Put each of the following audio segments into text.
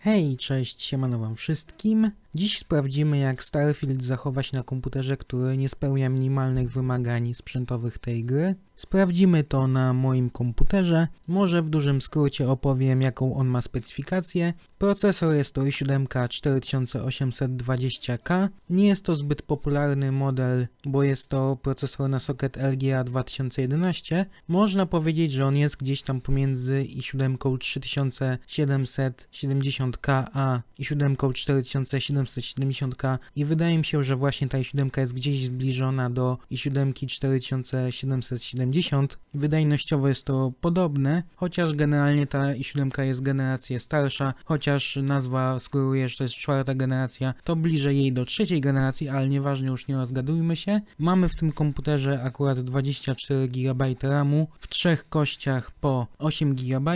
Hej, cześć, siemano wam wszystkim. Dziś sprawdzimy, jak Starfield zachowa się na komputerze, który nie spełnia minimalnych wymagań sprzętowych tej gry. Sprawdzimy to na moim komputerze. Może w dużym skrócie opowiem, jaką on ma specyfikację. Procesor jest to i7 4820K. Nie jest to zbyt popularny model, bo jest to procesor na socket LGA 2011. Można powiedzieć, że on jest gdzieś tam pomiędzy i7 3770K a i7 4770K i wydaje mi się, że właśnie ta i7 jest gdzieś zbliżona do i7 4770. Wydajnościowo jest to podobne, chociaż generalnie ta i7 jest generację starsza, chociaż nazwa sugeruje, że to jest czwarta generacja, to bliżej jej do trzeciej generacji, ale nieważne, już nie rozgadujmy się. Mamy w tym komputerze akurat 24 GB RAMu w trzech kościach po 8 GB.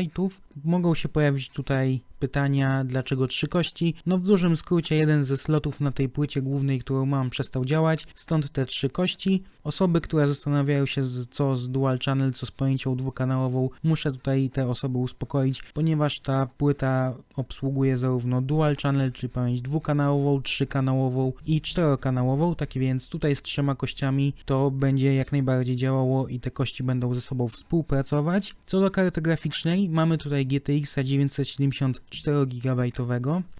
Mogą się pojawić tutaj pytania, dlaczego 3 kości? No w dużym skrócie jeden ze slotów na tej płycie głównej, którą mam, przestał działać, stąd te 3 kości. Osoby, które zastanawiają się co z Dual Channel, co z pamięcią dwukanałową, muszę tutaj te osoby uspokoić, ponieważ ta płyta obsługuje zarówno Dual Channel, czyli pamięć dwukanałową, trzykanałową i czterokanałową, tak więc tutaj z 3 kościami to będzie jak najbardziej działało i te kości będą ze sobą współpracować. Co do karty graficznej, mamy tutaj GTX 974 GB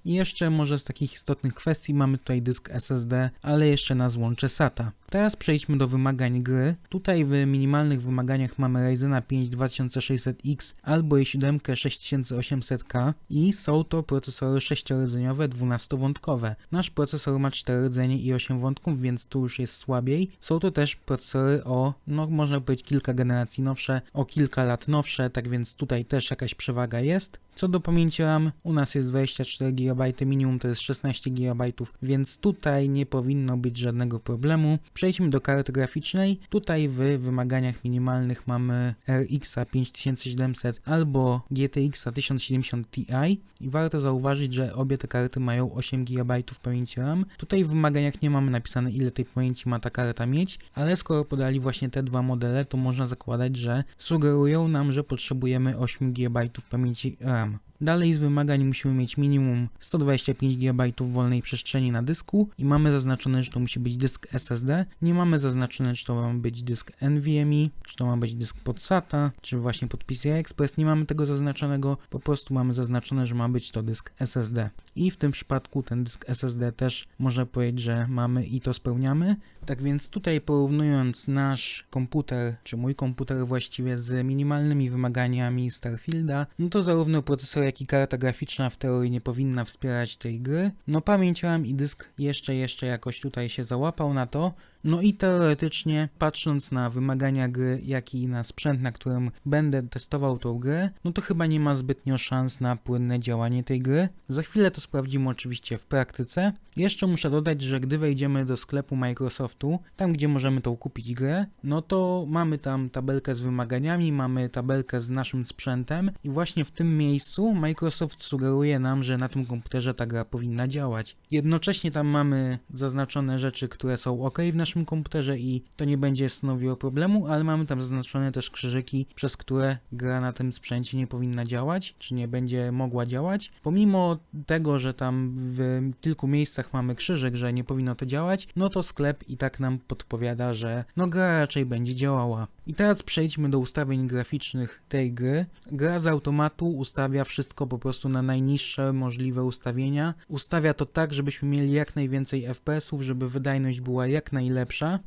i jeszcze może z takich istotnych kwestii mamy tutaj dysk SSD, ale jeszcze na złącze SATA. Teraz przejdźmy do wymagań gry. Tutaj w minimalnych wymaganiach mamy Ryzena 5 2600X albo i7 6800K i są to procesory 6-rdzeniowe, 12-wątkowe. Nasz procesor ma 4 rdzenie i 8 wątków, więc tu już jest słabiej. Są to też procesory o, no można powiedzieć, kilka generacji nowsze, o kilka lat nowsze, tak więc tutaj też jakaś przewaga jest. Co do pamięci RAM, u nas jest 24 GB, minimum to jest 16 GB, więc tutaj nie powinno być żadnego problemu. Przejdźmy do karty graficznej. Tutaj w wymaganiach minimalnych mamy RX 5700 albo GTX 1070 Ti i warto zauważyć, że obie te karty mają 8 GB pamięci RAM. Tutaj w wymaganiach nie mamy napisane, ile tej pamięci ma ta karta mieć, ale skoro podali właśnie te dwa modele, to można zakładać, że sugerują nam, że potrzebujemy 8 GB pamięci RAM. Dalej z wymagań musimy mieć minimum 125 GB wolnej przestrzeni na dysku i mamy zaznaczone, że to musi być dysk SSD. Nie mamy zaznaczone, czy to ma być dysk NVMe, czy to ma być dysk pod SATA, czy właśnie pod PCI Express. Nie mamy tego zaznaczonego, po prostu mamy zaznaczone, że ma być to dysk SSD. I w tym przypadku ten dysk SSD też można powiedzieć, że mamy i to spełniamy. Tak więc tutaj porównując nasz komputer, czy mój komputer właściwie z minimalnymi wymaganiami Starfielda, no to zarówno procesor, jak i karta graficzna w teorii nie powinna wspierać tej gry. No pamięć RAM i dysk jeszcze jakoś tutaj się załapał na to. No i teoretycznie, patrząc na wymagania gry, jak i na sprzęt, na którym będę testował tą grę, no to chyba nie ma zbytnio szans na płynne działanie tej gry. Za chwilę to sprawdzimy oczywiście w praktyce. Jeszcze muszę dodać, że gdy wejdziemy do sklepu Microsoftu, tam gdzie możemy tą kupić grę, no to mamy tam tabelkę z wymaganiami, mamy tabelkę z naszym sprzętem i właśnie w tym miejscu Microsoft sugeruje nam, że na tym komputerze ta gra powinna działać. Jednocześnie tam mamy zaznaczone rzeczy, które są ok w naszym komputerze i to nie będzie stanowiło problemu, ale mamy tam zaznaczone też krzyżyki, przez które gra na tym sprzęcie nie powinna działać, czy nie będzie mogła działać. Pomimo tego, że tam w kilku miejscach mamy krzyżyk, że nie powinno to działać, no to sklep i tak nam podpowiada, że no gra raczej będzie działała. I teraz przejdźmy do ustawień graficznych tej gry. Gra z automatu ustawia wszystko po prostu na najniższe możliwe ustawienia. Ustawia to tak, żebyśmy mieli jak najwięcej FPS-ów, żeby wydajność była jak najlepsza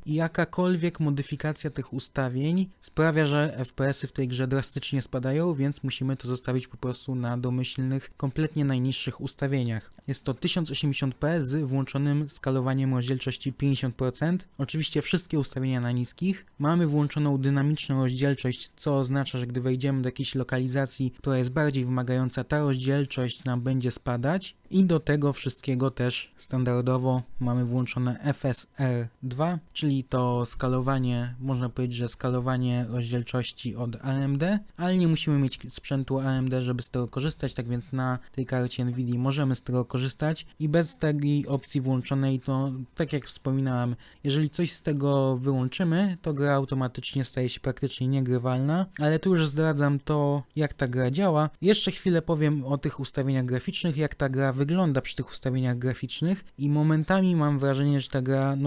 i jakakolwiek modyfikacja tych ustawień sprawia, że FPS-y w tej grze drastycznie spadają, więc musimy to zostawić po prostu na domyślnych, kompletnie najniższych ustawieniach. Jest to 1080p z włączonym skalowaniem rozdzielczości 50%. Oczywiście wszystkie ustawienia na niskich. Mamy włączoną dynamiczną rozdzielczość, co oznacza, że gdy wejdziemy do jakiejś lokalizacji, która jest bardziej wymagająca, ta rozdzielczość nam będzie spadać. I do tego wszystkiego też standardowo mamy włączone FSR2, czyli to skalowanie, można powiedzieć, że skalowanie rozdzielczości od AMD, ale nie musimy mieć sprzętu AMD, żeby z tego korzystać, tak więc na tej karcie Nvidia możemy z tego korzystać i bez tej opcji włączonej to, tak jak wspominałem, jeżeli coś z tego wyłączymy, to gra automatycznie staje się praktycznie niegrywalna, ale tu już zdradzam to, jak ta gra działa. Jeszcze chwilę powiem o tych ustawieniach graficznych, jak ta gra wygląda przy tych ustawieniach graficznych i momentami mam wrażenie, że ta gra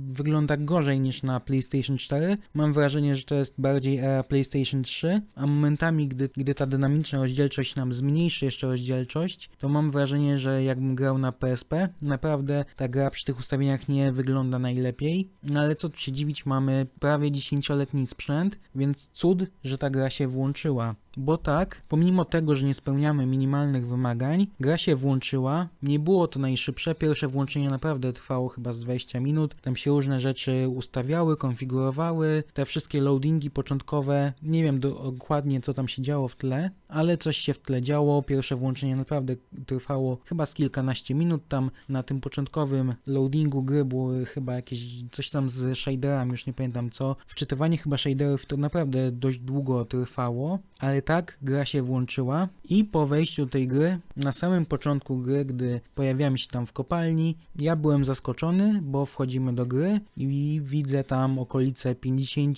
wygląda gorzej niż na PlayStation 4. Mam wrażenie, że to jest bardziej era PlayStation 3, a momentami, gdy ta dynamiczna rozdzielczość nam zmniejszy jeszcze rozdzielczość, to mam wrażenie, że jakbym grał na PSP, naprawdę ta gra przy tych ustawieniach nie wygląda najlepiej, no ale co tu się dziwić, mamy prawie 10-letni sprzęt, więc cud, że ta gra się włączyła. Bo tak, pomimo tego, że nie spełniamy minimalnych wymagań, gra się włączyła, nie było to najszybsze, pierwsze włączenie naprawdę trwało chyba z 20 minut, tam się różne rzeczy ustawiały, konfigurowały, te wszystkie loadingi początkowe, nie wiem dokładnie co tam się działo w tle, ale coś się w tle działo, pierwsze włączenie naprawdę trwało chyba z kilkanaście minut, tam na tym początkowym loadingu gry było chyba jakieś coś tam z shaderami, już nie pamiętam co, wczytywanie chyba shaderów to naprawdę dość długo trwało, ale tak, gra się włączyła i po wejściu do tej gry, na samym początku gry, gdy pojawiamy się tam w kopalni, ja byłem zaskoczony, bo wchodzimy do gry i widzę tam okolice 50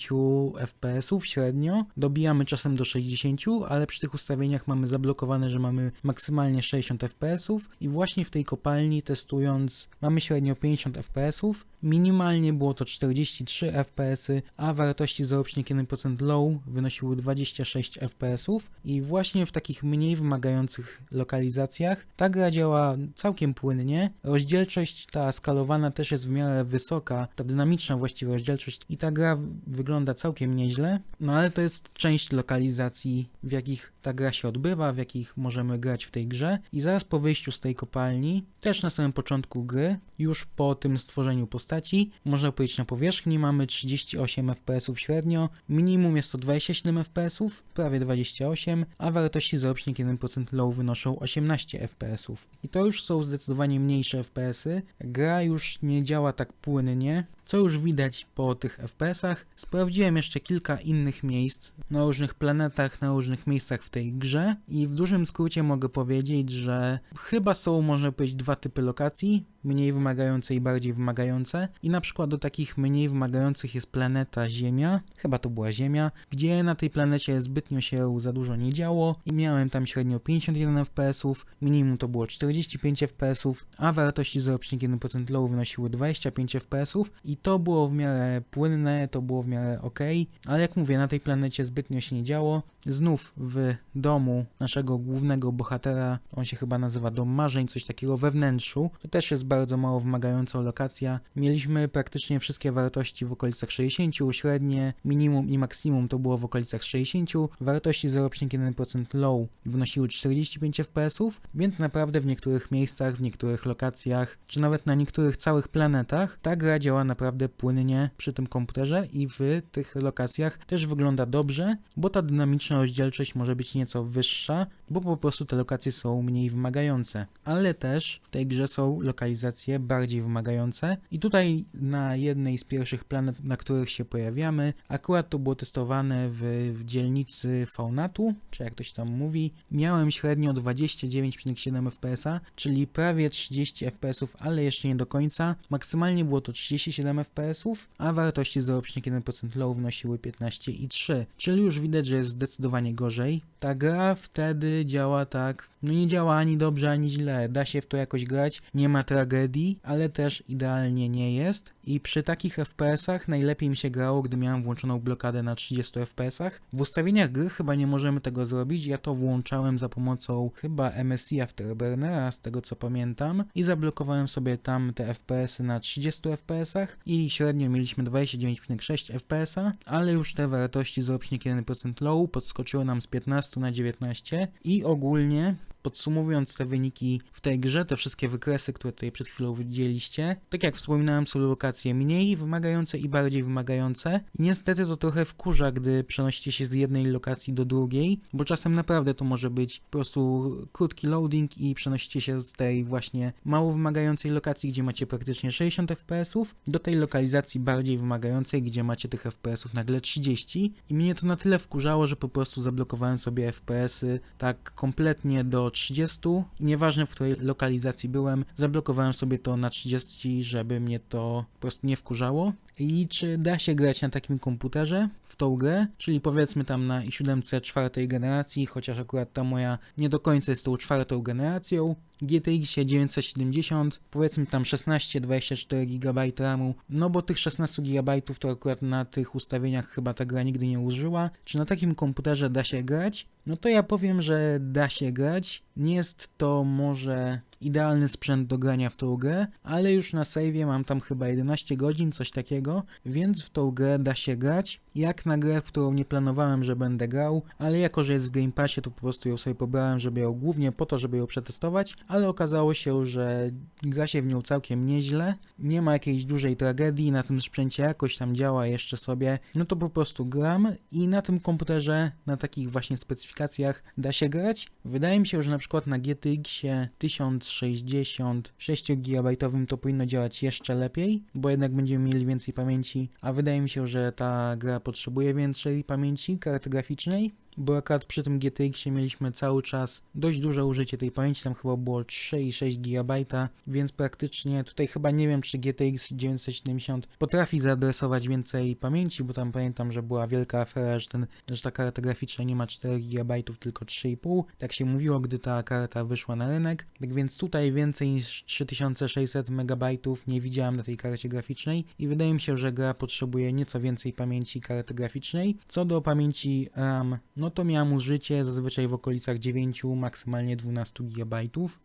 FPS-ów średnio, dobijamy czasem do 60, ale przy tych ustawieniach mamy zablokowane, że mamy maksymalnie 60 FPS-ów i właśnie w tej kopalni testując mamy średnio 50 FPS-ów, minimalnie było to 43 FPS-y, a wartości 0,1% low wynosiły 26 FPS-ów i właśnie w takich mniej wymagających lokalizacjach ta gra działa całkiem płynnie, rozdzielczość ta skalowana też jest w miarę wysoka, ta dynamiczna właściwie rozdzielczość i ta gra wygląda całkiem nieźle, no ale to jest część lokalizacji, w jakich ta gra się odbywa, w jakich możemy grać w tej grze i zaraz po wyjściu z tej kopalni, też na samym początku gry, już po tym stworzeniu postaci, można powiedzieć na powierzchni mamy 38 FPS-ów średnio, minimum jest to 27 FPS-ów, prawie 28, a wartości 0,1% low wynoszą 18 FPS-ów. I to już są zdecydowanie mniejsze FPS-y, gra już nie działa tak płynnie, co już widać po tych FPS-ach. Sprawdziłem jeszcze kilka innych miejsc na różnych planetach, na różnych miejscach w tej grze i w dużym skrócie mogę powiedzieć, że chyba są, można powiedzieć, dwa typy lokacji, mniej wymagające i bardziej wymagające i na przykład do takich mniej wymagających jest planeta Ziemia, chyba to była Ziemia, gdzie na tej planecie zbytnio się za dużo nie działo i miałem tam średnio 51 FPS-ów, minimum to było 45 FPS-ów, a wartości 0,1% low wynosiły 25 FPS-ów i to było w miarę płynne, to było w miarę ok, ale jak mówię, na tej planecie zbytnio się nie działo. Znów w domu naszego głównego bohatera, on się chyba nazywa Dom Marzeń, coś takiego we wnętrzu, to też jest bardzo mało wymagająca lokacja. Mieliśmy praktycznie wszystkie wartości w okolicach 60, średnie, minimum i maksimum to było w okolicach 60, wartości 0,1% low wynosiły 45 FPS-ów, więc naprawdę w niektórych miejscach, w niektórych lokacjach, czy nawet na niektórych całych planetach ta gra działa naprawdę płynnie przy tym komputerze i w tych lokacjach też wygląda dobrze, bo ta dynamiczna rozdzielczość może być nieco wyższa, bo po prostu te lokacje są mniej wymagające. Ale też w tej grze są lokalizacje bardziej wymagające i tutaj na jednej z pierwszych planet, na których się pojawiamy, akurat to było testowane w dzielnicy Faunatu, czy jak to się tam mówi, miałem średnio 29,7 FPS-a, czyli prawie 30 FPS-ów, ale jeszcze nie do końca. Maksymalnie było to 37 FPS-ów, a wartości 0,1% low wynosiły 15,3, czyli już widać, że jest zdecydowanie gorzej. Ta gra wtedy działa tak, no nie działa ani dobrze, ani źle, da się w to jakoś grać, nie ma tragedii, ale też idealnie nie jest i przy takich FPS-ach najlepiej mi się grało, gdy miałem włączoną blokadę na 30 FPS-ach. W ustawieniach gry chyba nie możemy tego zrobić, ja to włączałem za pomocą chyba MSI Afterburnera, z tego co pamiętam i zablokowałem sobie tam te FPS-y na 30 FPS-ach i średnio mieliśmy 29,6 FPS-a, ale już te wartości 0,1% low podskoczyły nam z 15 na 19 i ogólnie podsumowując te wyniki w tej grze, te wszystkie wykresy, które tutaj przed chwilą widzieliście, tak jak wspominałem, są lokacje mniej wymagające i bardziej wymagające i niestety to trochę wkurza, gdy przenosicie się z jednej lokacji do drugiej, bo czasem naprawdę to może być po prostu krótki loading i przenosicie się z tej właśnie mało wymagającej lokacji, gdzie macie praktycznie 60 FPS-ów, do tej lokalizacji bardziej wymagającej, gdzie macie tych FPS-ów nagle 30 i mnie to na tyle wkurzało, że po prostu zablokowałem sobie FPS-y tak kompletnie do 30, nieważne w której lokalizacji byłem, zablokowałem sobie to na 30, żeby mnie to po prostu nie wkurzało. I czy da się grać na takim komputerze w tą grę, czyli powiedzmy tam na i7 czwartej generacji, chociaż akurat ta moja nie do końca jest tą czwartą generacją, GTX 970, powiedzmy tam 16-24 GB RAMu, no bo tych 16 GB to akurat na tych ustawieniach chyba ta gra nigdy nie użyła. Czy na takim komputerze da się grać? No to ja powiem, że da się grać. Nie jest to może idealny sprzęt do grania w tą grę, ale już na save'ie mam tam chyba 11 godzin, coś takiego, więc w tą grę da się grać. Jak na grę, w którą nie planowałem, że będę grał, ale jako, że jest w Game Passie, to po prostu ją sobie pobrałem, żeby ją głównie po to, żeby ją przetestować, ale okazało się, że gra się w nią całkiem nieźle, nie ma jakiejś dużej tragedii, na tym sprzęcie jakoś tam działa jeszcze sobie, no to po prostu gram i na tym komputerze, na takich właśnie specyfikacjach da się grać. Wydaje mi się, że na przykład na GTX-ie 1060 6GB to powinno działać jeszcze lepiej, bo jednak będziemy mieli więcej pamięci, a wydaje mi się, że ta gra potrzebuje większej pamięci, karty graficznej, bo akurat przy tym GTX-ie mieliśmy cały czas dość duże użycie tej pamięci, tam chyba było 3,6 GB, więc praktycznie tutaj chyba nie wiem, czy GTX 970 potrafi zaadresować więcej pamięci, bo tam pamiętam, że była wielka afera, że ta karta graficzna nie ma 4 GB, tylko 3,5, tak się mówiło, gdy ta karta wyszła na rynek, tak więc tutaj więcej niż 3600 MB nie widziałem na tej karcie graficznej i wydaje mi się, że gra potrzebuje nieco więcej pamięci karty graficznej. Co do pamięci RAM, no to miałem użycie zazwyczaj w okolicach 9, maksymalnie 12 GB.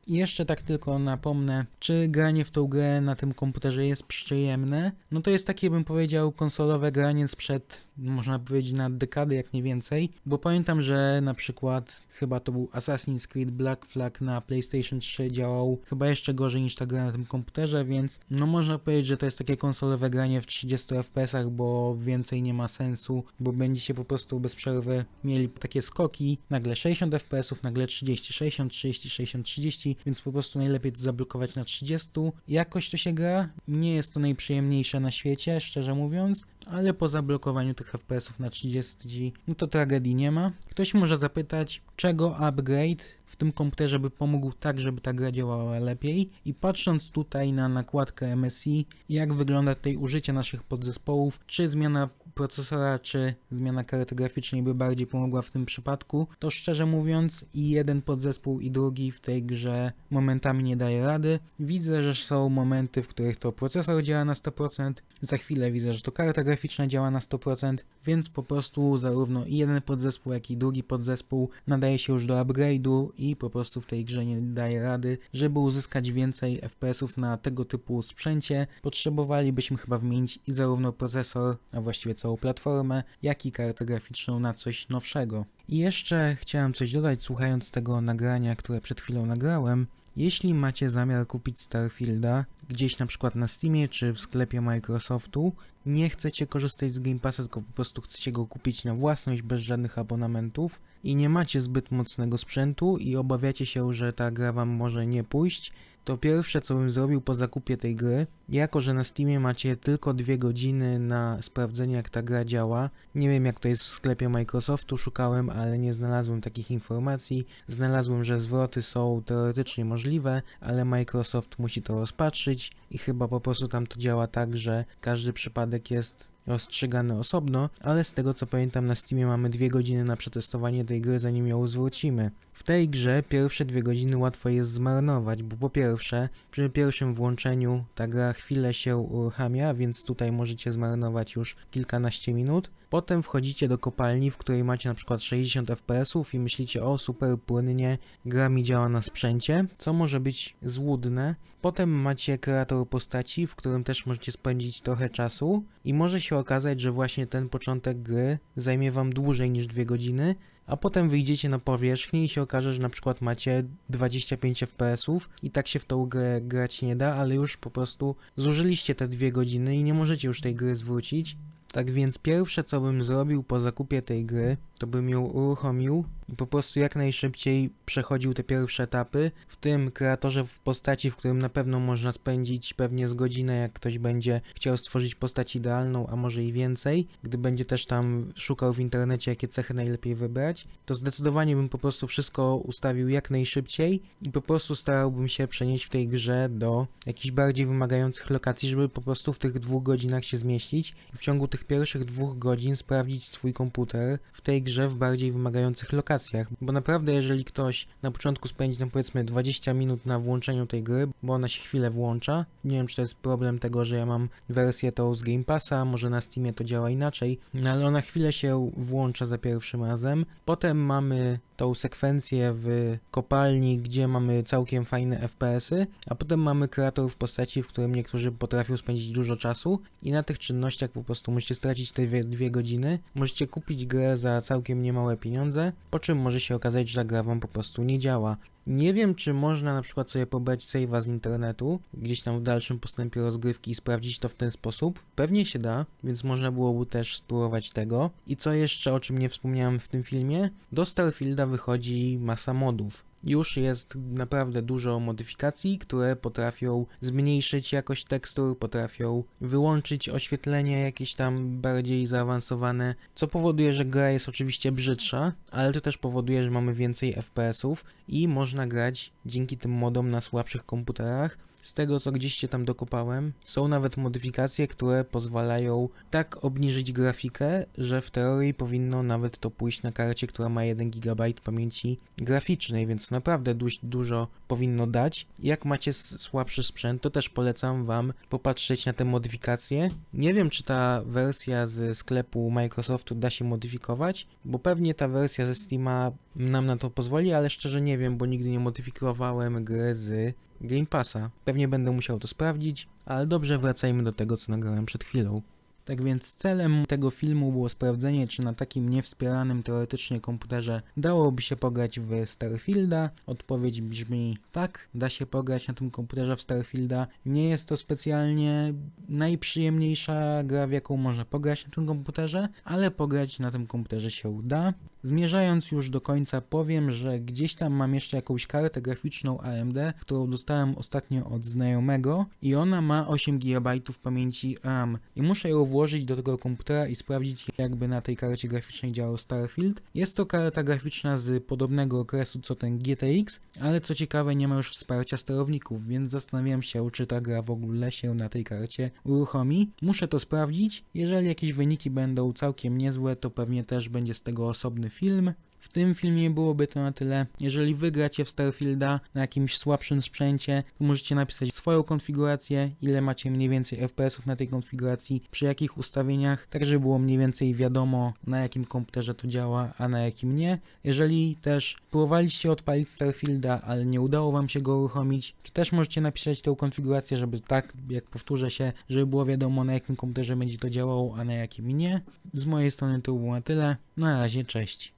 I jeszcze tak tylko napomnę, czy granie w tą grę na tym komputerze jest przyjemne? No to jest takie, bym powiedział, konsolowe granie sprzed, można powiedzieć, na dekady, jak nie więcej, bo pamiętam, że na przykład chyba to był Assassin's Creed Black Flag na PlayStation 3 działał chyba jeszcze gorzej niż ta gra na tym komputerze, więc no można powiedzieć, że to jest takie konsolowe granie w 30 FPS, bo więcej nie ma sensu, bo będziecie po prostu bez przerwy mieli takie skoki, nagle 60 FPS, nagle 30, 60, 30, 60, 30, więc po prostu najlepiej to zablokować na 30. Jakoś to się gra, nie jest to najprzyjemniejsze na świecie, szczerze mówiąc, ale po zablokowaniu tych FPS-ów na 30, no to tragedii nie ma. Ktoś może zapytać, czego upgrade w tym komputerze by pomógł tak, żeby ta gra działała lepiej, i patrząc tutaj na nakładkę MSI, jak wygląda tutaj użycie naszych podzespołów, czy zmiana procesora, czy zmiana karty graficznej by bardziej pomogła w tym przypadku, to szczerze mówiąc i jeden podzespół i drugi w tej grze momentami nie daje rady. Widzę, że są momenty, w których to procesor działa na 100%, za chwilę widzę, że to karta graficzna działa na 100%, więc po prostu zarówno i jeden podzespół, jak i drugi podzespół nadaje się już do upgrade'u i po prostu w tej grze nie daje rady. Żeby uzyskać więcej FPS-ów na tego typu sprzęcie, potrzebowalibyśmy chyba wymienić i zarówno procesor, a właściwie całą platformę, jak i kartę graficzną na coś nowszego. I jeszcze chciałem coś dodać, słuchając tego nagrania, które przed chwilą nagrałem. Jeśli macie zamiar kupić Starfielda gdzieś na przykład na Steamie czy w sklepie Microsoftu, nie chcecie korzystać z Game Passa, tylko po prostu chcecie go kupić na własność bez żadnych abonamentów i nie macie zbyt mocnego sprzętu i obawiacie się, że ta gra wam może nie pójść, to pierwsze, co bym zrobił po zakupie tej gry, jako że na Steamie macie tylko 2 godziny na sprawdzenie, jak ta gra działa. Nie wiem, jak to jest w sklepie Microsoftu, szukałem, ale nie znalazłem takich informacji. Znalazłem, że zwroty są teoretycznie możliwe, ale Microsoft musi to rozpatrzyć i chyba po prostu tam to działa tak, że każdy przypadek jest rozstrzygany osobno, ale z tego co pamiętam, na Steamie mamy 2 godziny na przetestowanie tej gry, zanim ją zwrócimy. W tej grze pierwsze 2 godziny łatwo jest zmarnować, bo po pierwsze, przy pierwszym włączeniu ta gra chwilę się uruchamia, więc tutaj możecie zmarnować już kilkanaście minut. Potem wchodzicie do kopalni, w której macie na przykład 60 FPS-ów i myślicie, o super płynnie, gra mi działa na sprzęcie, co może być złudne. Potem macie kreator postaci, w którym też możecie spędzić trochę czasu i może się okazać, że właśnie ten początek gry zajmie wam dłużej niż 2 godziny, a potem wyjdziecie na powierzchnię i się okaże, że na przykład macie 25 FPS-ów i tak się w tą grę grać nie da, ale już po prostu zużyliście te 2 godziny i nie możecie już tej gry zwrócić. Tak więc pierwsze, co bym zrobił po zakupie tej gry, to bym ją uruchomił i po prostu jak najszybciej przechodził te pierwsze etapy. W tym kreatorze w postaci, w którym na pewno można spędzić pewnie z godzinę, jak ktoś będzie chciał stworzyć postać idealną, a może i więcej, gdy będzie też tam szukał w internecie, jakie cechy najlepiej wybrać, to zdecydowanie bym po prostu wszystko ustawił jak najszybciej i po prostu starałbym się przenieść w tej grze do jakichś bardziej wymagających lokacji, żeby po prostu w tych 2 godzinach się zmieścić i w ciągu tych pierwszych 2 godzin sprawdzić swój komputer w tej grze w bardziej wymagających lokacjach, bo naprawdę jeżeli ktoś na początku spędzi tam powiedzmy 20 minut na włączeniu tej gry, bo ona się chwilę włącza, nie wiem czy to jest problem tego, że ja mam wersję tą z Game Passa, może na Steamie to działa inaczej, no ale ona chwilę się włącza za pierwszym razem, potem mamy tą sekwencję w kopalni, gdzie mamy całkiem fajne FPS-y, a potem mamy kreatorów postaci, w którym niektórzy potrafią spędzić dużo czasu i na tych czynnościach po prostu musicie stracić te 2 godziny, możecie kupić grę za całkiem niemałe pieniądze, po czym może się okazać, że ta gra wam po prostu nie działa. Nie wiem, czy można na przykład sobie pobrać save'a z internetu, gdzieś tam w dalszym postępie rozgrywki i sprawdzić to w ten sposób. Pewnie się da, więc można byłoby też spróbować tego. I co jeszcze, o czym nie wspomniałem w tym filmie? Do Starfielda wychodzi masa modów. Już jest naprawdę dużo modyfikacji, które potrafią zmniejszyć jakość tekstur, potrafią wyłączyć oświetlenie jakieś tam bardziej zaawansowane, co powoduje, że gra jest oczywiście brzydsza, ale to też powoduje, że mamy więcej FPS-ów i można grać dzięki tym modom na słabszych komputerach. Z tego, co gdzieś się tam dokopałem, są nawet modyfikacje, które pozwalają tak obniżyć grafikę, że w teorii powinno nawet to pójść na karcie, która ma 1 GB pamięci graficznej, więc naprawdę dużo powinno dać. Jak macie słabszy sprzęt, to też polecam wam popatrzeć na te modyfikacje. Nie wiem, czy ta wersja z sklepu Microsoftu da się modyfikować, bo pewnie ta wersja ze Steama nam na to pozwoli, ale szczerze nie wiem, bo nigdy nie modyfikowałem gry z Game Passa. Pewnie będę musiał to sprawdzić, ale dobrze, wracajmy do tego, co nagrałem przed chwilą. Tak więc celem tego filmu było sprawdzenie, czy na takim niewspieranym teoretycznie komputerze dałoby się pograć w Starfielda. Odpowiedź brzmi tak, da się pograć na tym komputerze w Starfielda. Nie jest to specjalnie najprzyjemniejsza gra, w jaką można pograć na tym komputerze, ale pograć na tym komputerze się da. Zmierzając już do końca powiem, że gdzieś tam mam jeszcze jakąś kartę graficzną AMD, którą dostałem ostatnio od znajomego i ona ma 8 GB pamięci RAM i muszę ją włożyć do tego komputera i sprawdzić, jakby na tej karcie graficznej działał Starfield. Jest to karta graficzna z podobnego okresu co ten GTX, ale co ciekawe nie ma już wsparcia sterowników, więc zastanawiam się, czy ta gra w ogóle się na tej karcie uruchomi. Muszę to sprawdzić, jeżeli jakieś wyniki będą całkiem niezłe, to pewnie też będzie z tego osobny film. W tym filmie byłoby to na tyle. Jeżeli wygracie w Starfielda na jakimś słabszym sprzęcie, to możecie napisać swoją konfigurację, ile macie mniej więcej FPS-ów na tej konfiguracji, przy jakich ustawieniach, tak żeby było mniej więcej wiadomo, na jakim komputerze to działa, a na jakim nie. Jeżeli też próbowaliście odpalić Starfielda, ale nie udało wam się go uruchomić, to też możecie napisać tę konfigurację, żeby tak, jak powtórzę się, żeby było wiadomo, na jakim komputerze będzie to działało, a na jakim nie. Z mojej strony to było na tyle. Na razie, cześć.